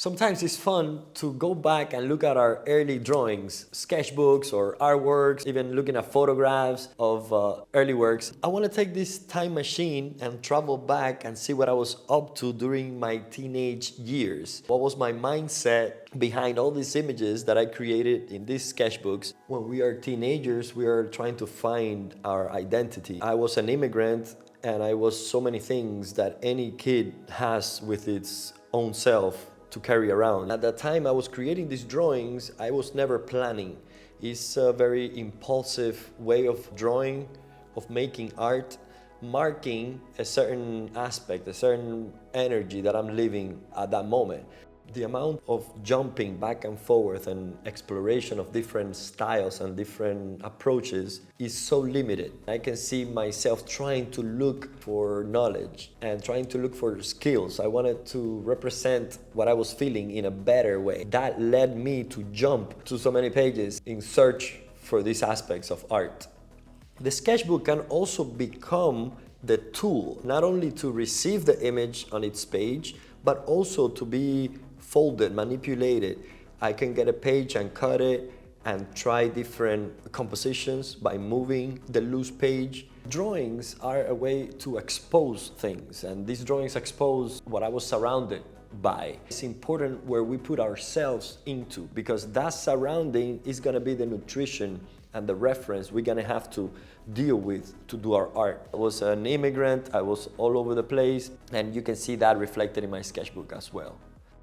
Sometimes it's fun to go back and look at our early drawings, sketchbooks or artworks, even looking at photographs of early works. I want to take this time machine and travel back and see what I was up to during my teenage years. What was my mindset behind all these images that I created in these sketchbooks? When we are teenagers, we are trying to find our identity. I was an immigrant and I was so many things that any kid has with its own self to carry around. At that time I was creating these drawings, I was never planning. It's a very impulsive way of drawing, of making art, marking a certain aspect, a certain energy that I'm living at that moment. The amount of jumping back and forth and exploration of different styles and different approaches is so limited. I can see myself trying to look for knowledge and trying to look for skills. I wanted to represent what I was feeling in a better way. That led me to jump to so many pages in search for these aspects of art. The sketchbook can also become the tool, not only to receive the image on its page, but also to be folded, manipulated. I can get a page and cut it and try different compositions by moving the loose page. Drawings are a way to expose things, and these drawings expose what I was surrounded by. It's important where we put ourselves into, because that surrounding is gonna be the nutrition and the reference we're gonna have to deal with to do our art. I was an immigrant, I was all over the place, and you can see that reflected in my sketchbook as well.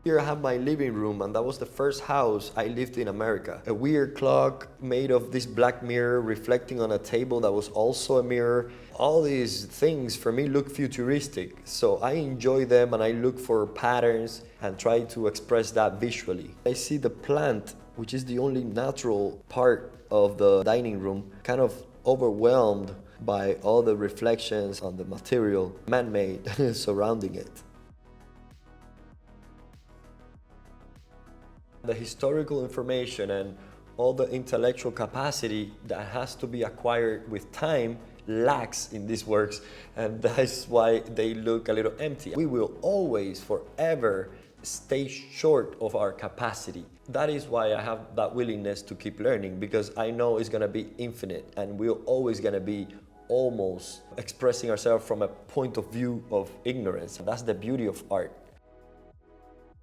Here I have my living room, and that was the first house I lived in America. A weird clock made of this black mirror reflecting on a table that was also a mirror. All these things for me look futuristic, so I enjoy them and I look for patterns and try to express that visually. I see the plant, which is the only natural part of the dining room, kind of overwhelmed by all the reflections on the material, man-made, surrounding it. The historical information and all the intellectual capacity that has to be acquired with time lacks in these works, and that's why they look a little empty. We will always, forever, stay short of our capacity. That is why I have that willingness to keep learning, because I know it's gonna be infinite and we're always gonna be almost expressing ourselves from a point of view of ignorance. That's the beauty of art.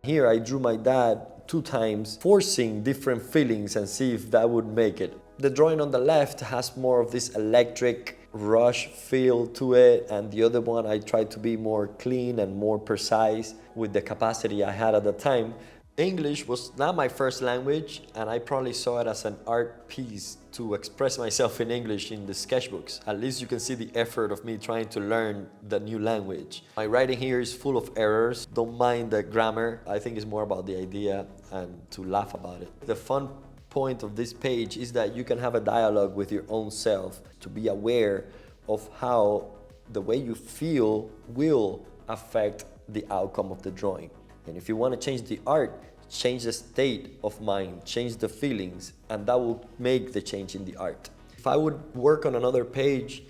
Here I drew my dad 2 times, forcing different feelings and see if that would make it. The drawing on the left has more of this electric rush feel to it, and the other one I tried to be more clean and more precise with the capacity I had at the time. English was not my first language, and I probably saw it as an art piece to express myself in English in the sketchbooks. At least you can see the effort of me trying to learn the new language. My writing here is full of errors. Don't mind the grammar. I think it's more about the idea and to laugh about it. The fun point of this page is that you can have a dialogue with your own self, to be aware of how the way you feel will affect the outcome of the drawing. And if you want to change the art, change the state of mind, change the feelings, and that will make the change in the art. If I would work on another page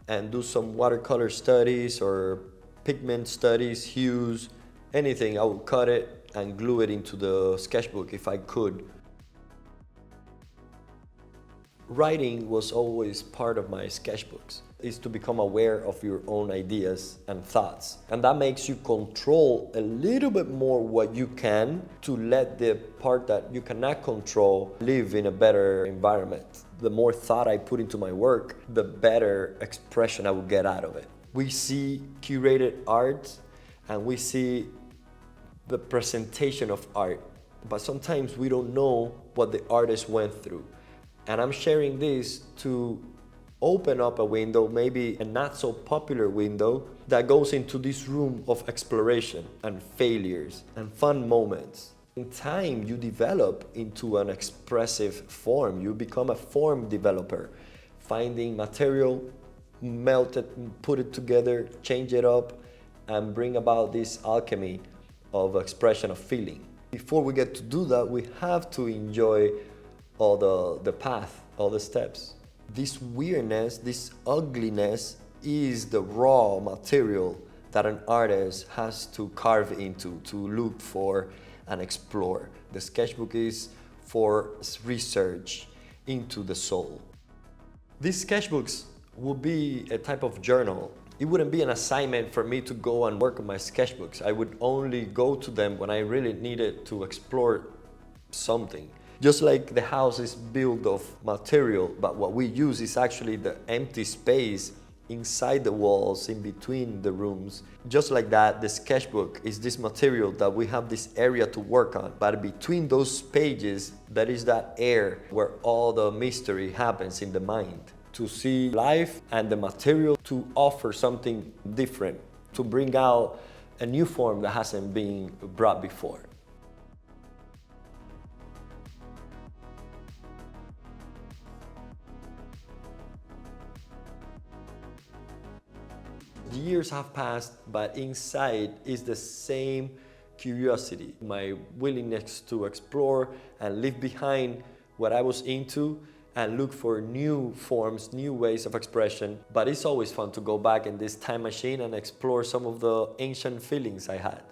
and do some watercolor studies or pigment studies, hues, anything, I would cut it and glue it into the sketchbook if I could. Writing was always part of my sketchbooks. Is to become aware of your own ideas and thoughts. And that makes you control a little bit more what you can, to let the part that you cannot control live in a better environment. The more thought I put into my work, the better expression I will get out of it. We see curated art and we see the presentation of art, but sometimes we don't know what the artist went through. And I'm sharing this to open up a window, maybe a not so popular window, that goes into this room of exploration and failures and fun moments. In time, you develop into an expressive form. You become a form developer, finding material, melt it, put it together, change it up, and bring about this alchemy of expression of feeling. Before we get to do that, we have to enjoy all the path, all the steps. This weirdness, this ugliness is the raw material that an artist has to carve into, to look for, and explore. The sketchbook is for research into the soul. These sketchbooks would be a type of journal. It wouldn't be an assignment for me to go and work on my sketchbooks. I would only go to them when I really needed to explore something. Just like the house is built of material, but what we use is actually the empty space inside the walls, in between the rooms. Just like that, the sketchbook is this material that we have this area to work on. But between those pages, there is that air where all the mystery happens in the mind. To see life and the material to offer something different, to bring out a new form that hasn't been brought before. The years have passed, but inside is the same curiosity, my willingness to explore and leave behind what I was into and look for new forms, new ways of expression. But it's always fun to go back in this time machine and explore some of the ancient feelings I had.